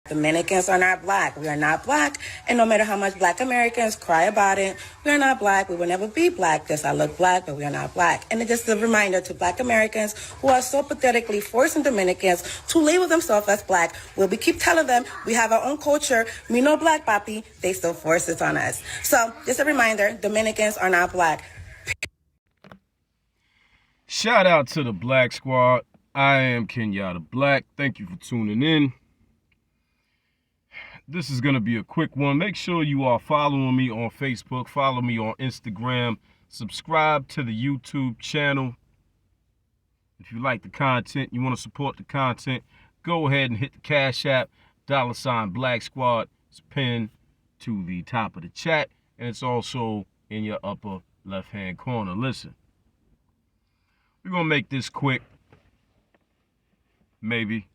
Dominicans are not black. We are not black. And no matter how much black Americans cry about it, we are not black. We will never be black. Yes, I look black, but we are not black. And it's just a reminder to black Americans who are so pathetically forcing Dominicans to label themselves as black. We keep telling them we have our own culture. We know black, papi. They still force it on us. So just a reminder, Dominicans are not black. Shout out to the Black Squad. I am Kenyatta Black. Thank you for tuning in. This is going to be a quick one. Make sure you are following me on Facebook. Follow me on Instagram. Subscribe to the YouTube channel. If you like the content, you want to support the content, go ahead and hit the Cash App, $ Black Squad. It's pinned to the top of the chat, and it's also in your upper left-hand corner. Listen, we're going to make this quick. Maybe.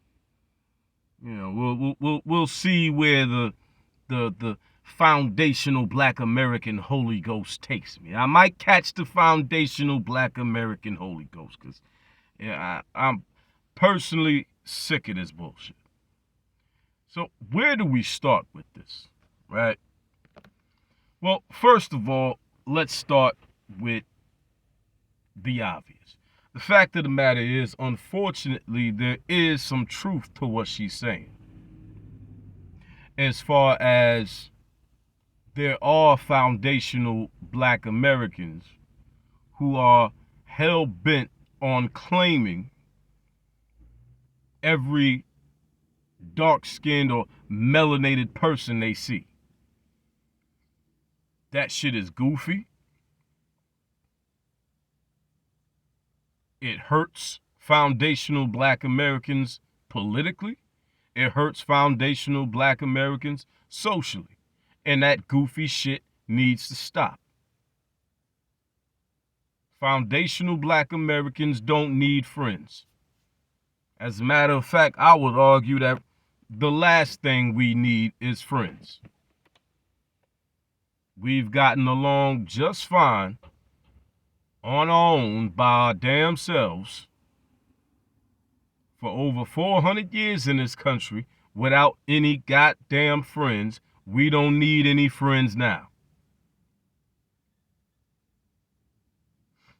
You know, we'll see where the foundational Black American Holy Ghost takes me. I might catch the foundational Black American Holy Ghost because I'm personally sick of this bullshit. So where do we start with this, right? Well, first of all, let's start with the obvious. The fact of the matter is, unfortunately, there is some truth to what she's saying. As far as there are foundational Black Americans who are hell-bent on claiming every dark-skinned or melanated person they see. That shit is goofy. It hurts foundational Black Americans politically. It hurts foundational Black Americans socially. And that goofy shit needs to stop. Foundational Black Americans don't need friends. As a matter of fact, I would argue that the last thing we need is friends. We've gotten along just fine on our own by our damn selves for over 400 years in this country without any goddamn friends. We don't need any friends now.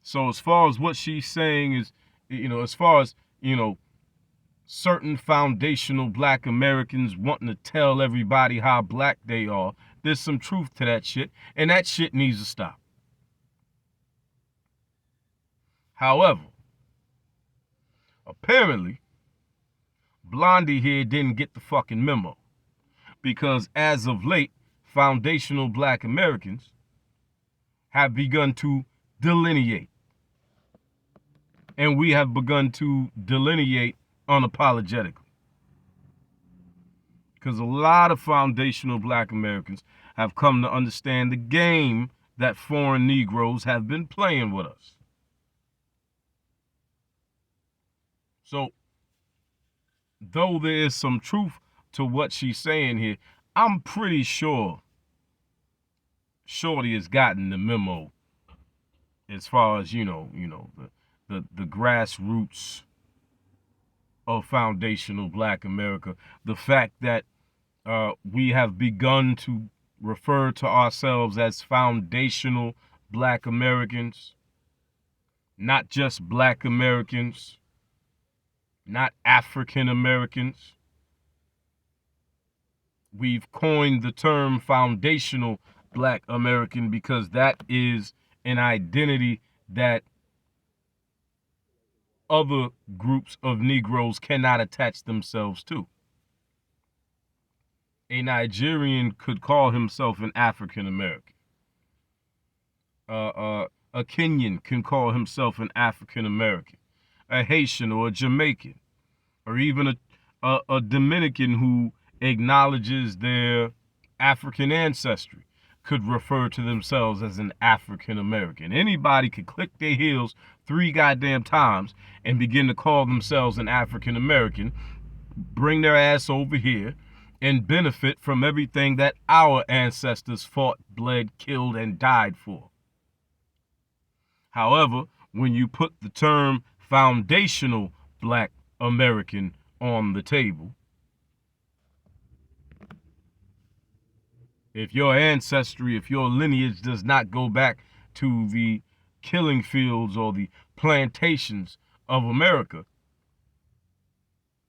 So as far as what she's saying is, as far as, certain foundational Black Americans wanting to tell everybody how black they are, there's some truth to that shit, and that shit needs to stop. However, apparently, Blondie here didn't get the fucking memo. Because as of late, foundational Black Americans have begun to delineate. And we have begun to delineate unapologetically. Because a lot of foundational Black Americans have come to understand the game that foreign Negroes have been playing with us. So, though there is some truth to what she's saying here, I'm pretty sure Shorty has gotten the memo as far as, the grassroots of foundational Black America. The fact that we have begun to refer to ourselves as foundational Black Americans, not just Black Americans, not African Americans. We've coined the term foundational Black American because that is an identity that other groups of Negroes cannot attach themselves to. A Nigerian could call himself an African American. A Kenyan can call himself an African American. A Haitian or a Jamaican, or even a Dominican who acknowledges their African ancestry could refer to themselves as an African American. Anybody could click their heels 3 goddamn times and begin to call themselves an African American, bring their ass over here, and benefit from everything that our ancestors fought, bled, killed, and died for. However, when you put the term foundational Black American on the table, If your ancestry, if your lineage does not go back to the killing fields or the plantations of America,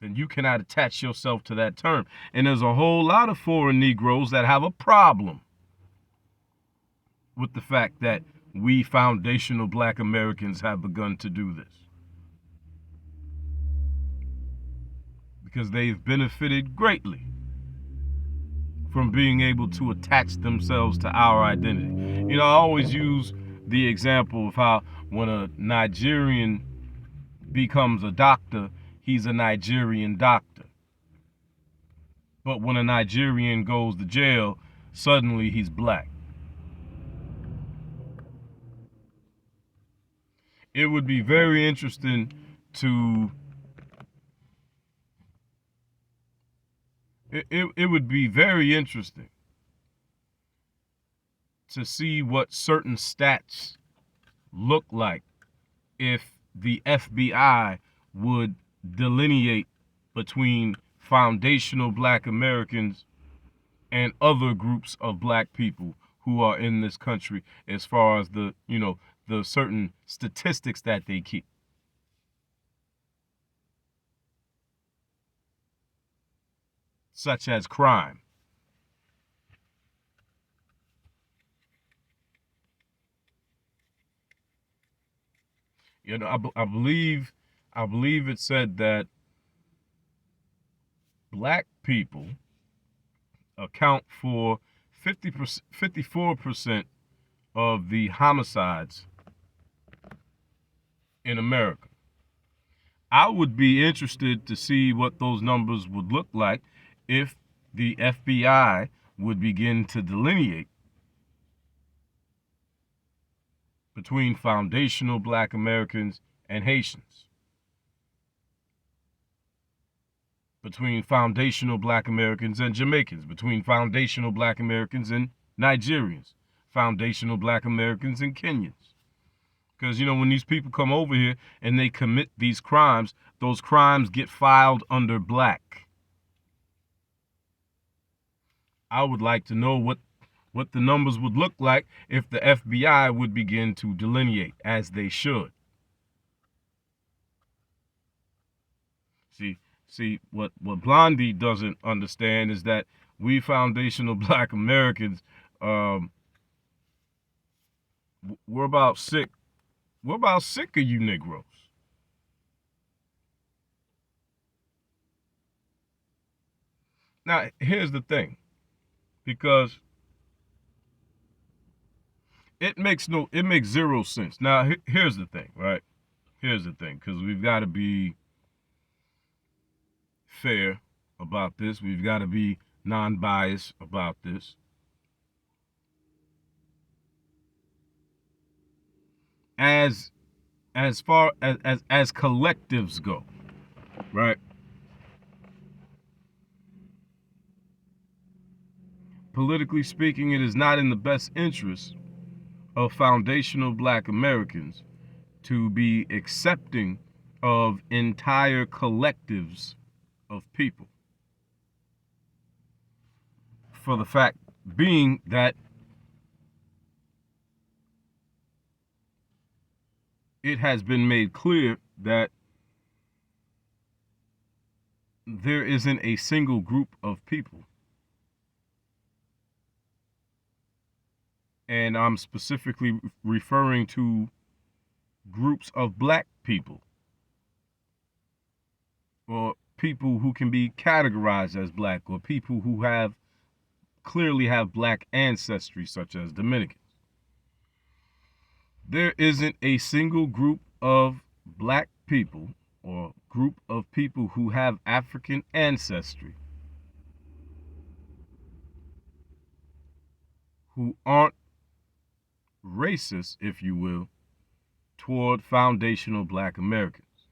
then you cannot attach yourself to that term. And there's a whole lot of foreign Negroes that have a problem with the fact that we foundational Black Americans have begun to do this. Because they've benefited greatly from being able to attach themselves to our identity. You know, I always use the example of how when a Nigerian becomes a doctor, he's a Nigerian doctor. But when a Nigerian goes to jail, suddenly he's black. It would be very interesting to it would be very interesting to see what certain stats look like if the FBI would delineate between foundational Black Americans and other groups of Black people who are in this country, as far as the, you know, the certain statistics that they keep. Such as crime. You know, I believe it said that Black people account for 54% of the homicides in America. I would be interested to see what those numbers would look like if the FBI would begin to delineate between foundational Black Americans and Haitians, between foundational Black Americans and Jamaicans, between foundational Black Americans and Nigerians, foundational Black Americans and Kenyans. Because, you know, when these people come over here and they commit these crimes, those crimes get filed under Black. I would like to know what the numbers would look like if the FBI would begin to delineate, as they should. See, what Blondie doesn't understand is that we foundational Black Americans, we're about sick of you Negroes. Now, here's the thing, because it makes zero sense. Now, here's the thing, right? Here's the thing, because we've got to be fair about this. We've got to be non-biased about this. As far as collectives go, right? Politically speaking, it is not in the best interest of foundational Black Americans to be accepting of entire collectives of people, for the fact being that it has been made clear that there isn't a single group of people, and I'm specifically referring to groups of Black people, or people who can be categorized as Black, or people who clearly have Black ancestry, such as Dominicans. There isn't a single group of Black people or group of people who have African ancestry who aren't racist, if you will, toward foundational Black Americans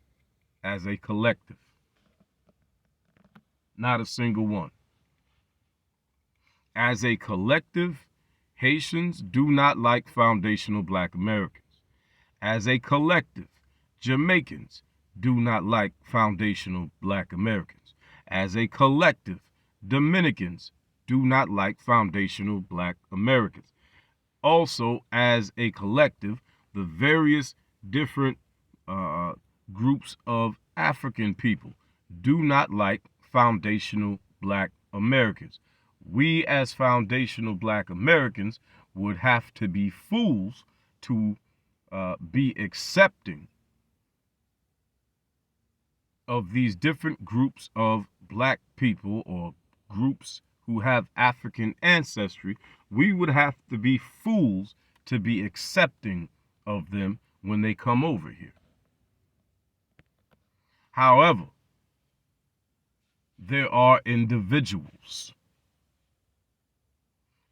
as a collective. Not a single one. As a collective, Haitians do not like foundational Black Americans. As a collective, Jamaicans do not like foundational Black Americans. As a collective, Dominicans do not like foundational black Americans. Also, as a collective, the various different groups of African people do not like foundational black Americans. We, as foundational black Americans, would have to be fools to be accepting of these different groups of black people or groups who have African ancestry. We would have to be fools to be accepting of them when they come over here. However, there are individuals.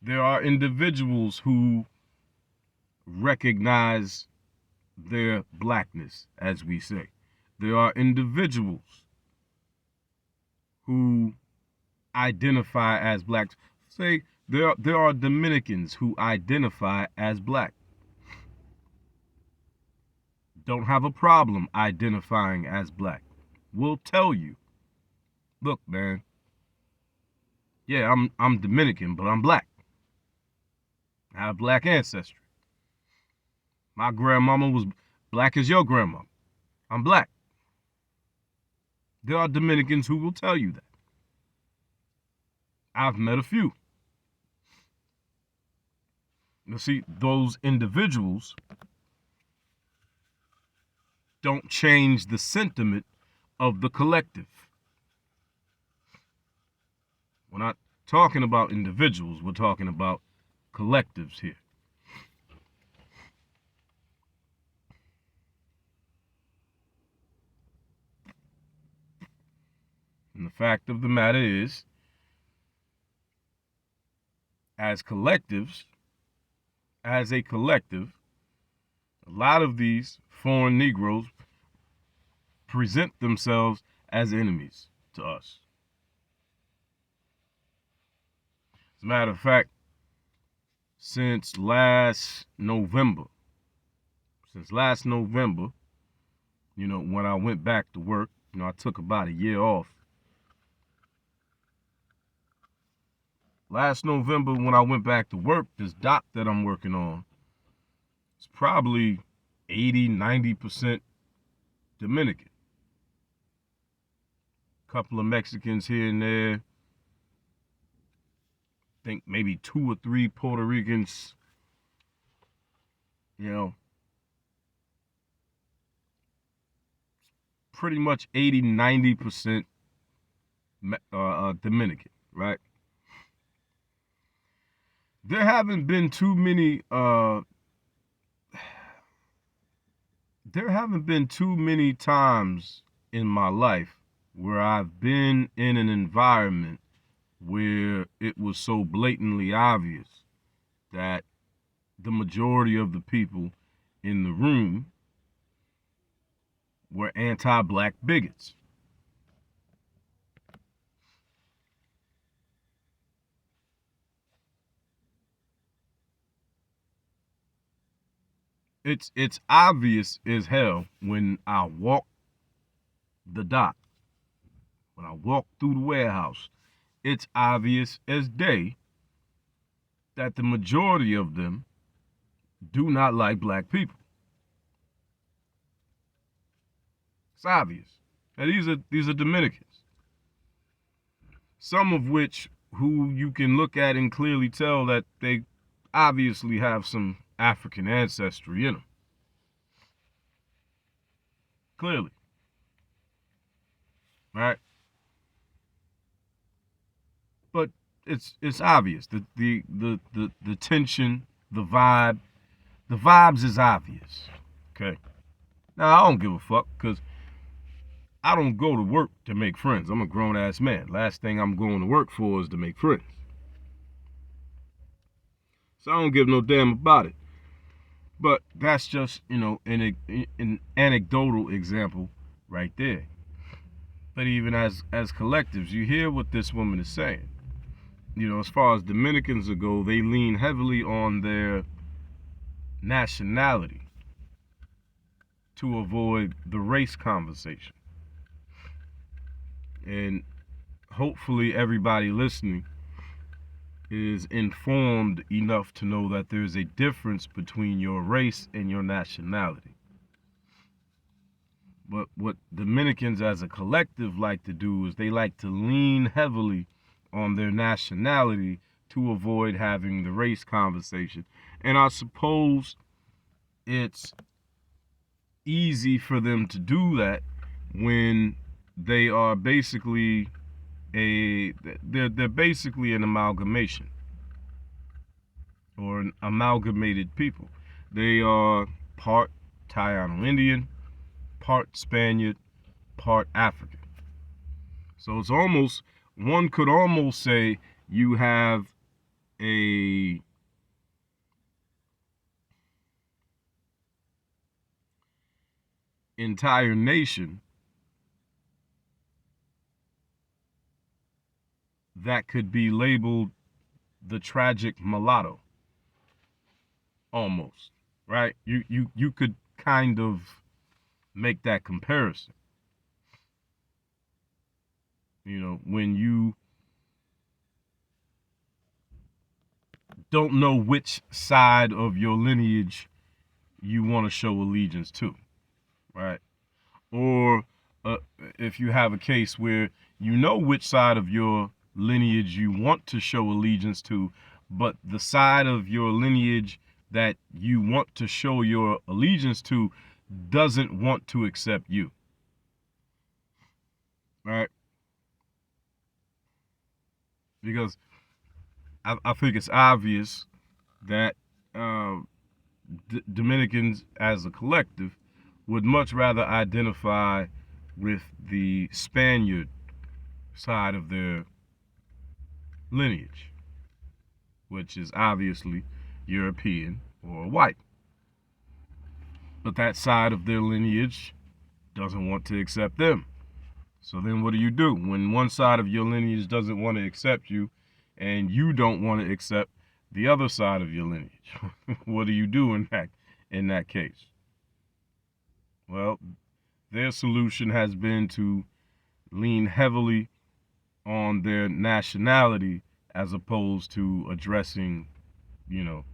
There are individuals who recognize their blackness, as we say. There are individuals who identify as black. Say there are Dominicans who identify as black. Don't have a problem identifying as black. Will tell you, look, man, yeah, I'm Dominican, but I'm black. I have black ancestry. My grandmama was black as your grandma. I'm black. There are Dominicans who will tell you that. I've met a few. You see, those individuals don't change the sentiment of the collective. We're not talking about individuals, we're talking about collectives here. And the fact of the matter is, as collectives, as a collective, a lot of these foreign Negroes present themselves as enemies to us. As a matter of fact, since last November, you know, when I went back to work, you know, I took about a year off. Last November, when I went back to work, this doc that I'm working on, it's probably 80-90% Dominican. Couple of Mexicans here and there. I think maybe 2 or 3 Puerto Ricans. You know, pretty much 80-90% Dominican, right? There haven't been too many times in my life where I've been in an environment where it was so blatantly obvious that the majority of the people in the room were anti-black bigots. It's obvious as hell when I walk the dock, when I walk through the warehouse. It's obvious as day that the majority of them do not like black people. It's obvious. Now these are Dominicans. Some of which who you can look at and clearly tell that they obviously have some African ancestry in them. Clearly. Right? But it's obvious. The tension, the vibes is obvious. Okay? Now I don't give a fuck, because I don't go to work to make friends. I'm a grown ass man. Last thing I'm going to work for is to make friends. So I don't give no damn about it. But that's just, you know, an anecdotal example right there. But even as collectives, you hear what this woman is saying. You know, as far as Dominicans go, they lean heavily on their nationality to avoid the race conversation. And hopefully everybody listening is informed enough to know that there's a difference between your race and your nationality. But what Dominicans as a collective like to do is they like to lean heavily on their nationality to avoid having the race conversation. And I suppose it's easy for them to do that when they are basically they're basically an amalgamation or an amalgamated people. They are part Taino Indian, part Spaniard, part African. So it's almost, one could almost say you have a entire nation that could be labeled the tragic mulatto, almost, right? You could kind of make that comparison. You know, when you don't know which side of your lineage you want to show allegiance to, right? Or if you have a case where you know which side of your lineage you want to show allegiance to, but the side of your lineage that you want to show your allegiance to doesn't want to accept you, right? Because I think it's obvious that Dominicans as a collective would much rather identify with the Spaniard side of their lineage, which is obviously European or white. But that side of their lineage doesn't want to accept them. So then what do? When one side of your lineage doesn't want to accept you and you don't want to accept the other side of your lineage? What do you do in that case? Well, their solution has been to lean heavily on their nationality as opposed to addressing, well,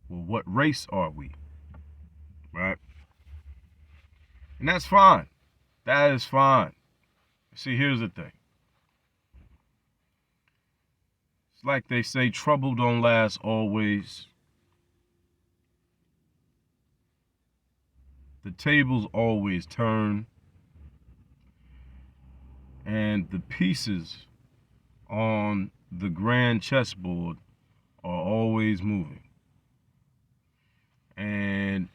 what race are we? Right? And that's fine. That is fine. See, here's the thing. It's like they say, trouble don't last always. The tables always turn. And the pieces on the grand chessboard are always moving. And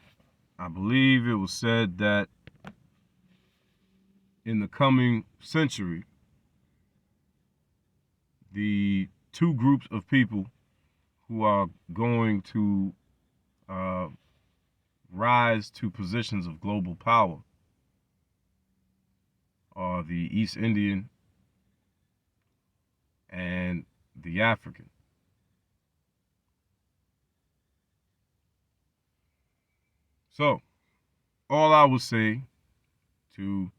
I believe it was said that in the coming century, the two groups of people who are going to rise to positions of global power are the East Indian and the African. So, all I would say to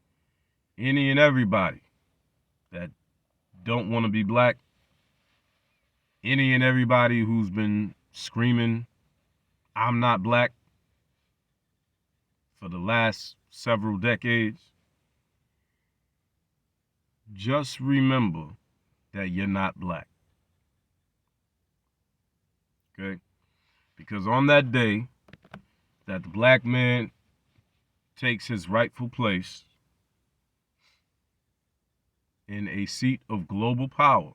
any and everybody that don't want to be black, any and everybody who's been screaming, I'm not black, for the last several decades, just remember that you're not black. Okay? Because on that day that the black man takes his rightful place in a seat of global power,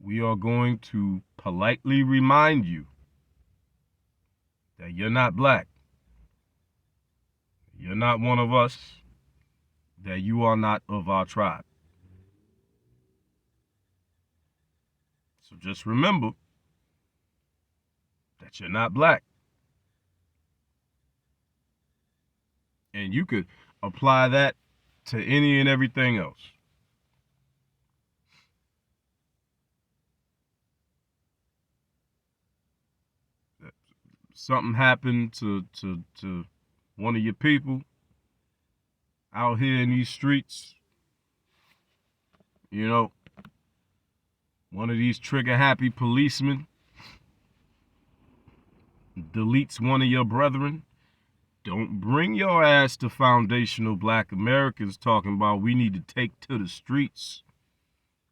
we are going to politely remind you that you're not black. You're not one of us, that you are not of our tribe. So just remember that you're not black. And you could apply that to any and everything else. Something happened to one of your people out here in these streets, You know, one of these trigger-happy policemen deletes one of your brethren. Don't bring your ass to foundational black Americans talking about we need to take to the streets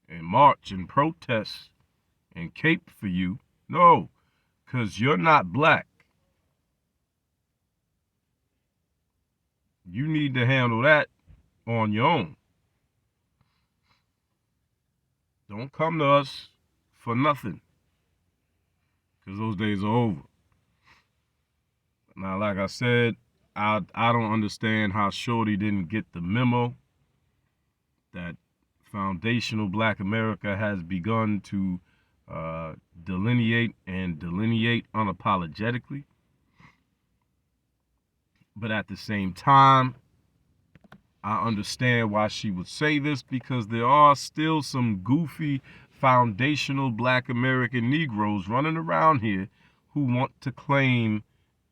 and march and protest and cape for you. No, because you're not black. You need to handle that on your own. Don't come to us for nothing, because those days are over. Now, like I said, I don't understand how Shorty didn't get the memo that foundational black America has begun to delineate unapologetically. But at the same time, I understand why she would say this, because there are still some goofy foundational black American Negroes running around here who want to claim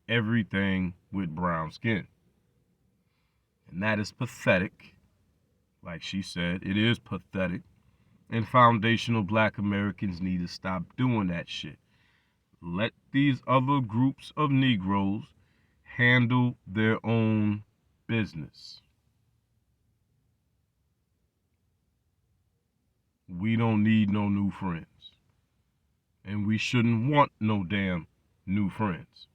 everything with brown skin. And that is pathetic. Like she said, it is pathetic. And foundational black Americans need to stop doing that shit. Let these other groups of Negroes handle their own business. We don't need no new friends. And we shouldn't want no damn new friends.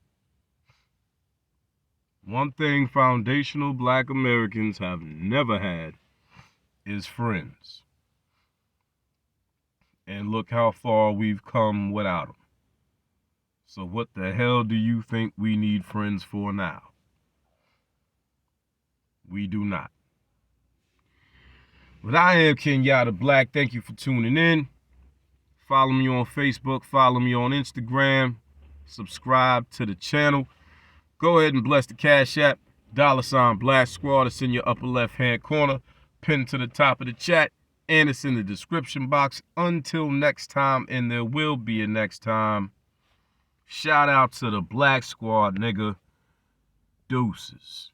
One thing foundational black Americans have never had is friends. And look how far we've come without them. So what the hell do you think we need friends for now? We do not. But I am Kenyatta Black. Thank you for tuning in. Follow me on Facebook. Follow me on Instagram. Subscribe to the channel. Go ahead and bless the Cash App. $ Black Squad. It's in your upper left-hand corner. Pinned to the top of the chat. And it's in the description box. Until next time, and there will be a next time. Shout out to the Black Squad, nigga. Deuces.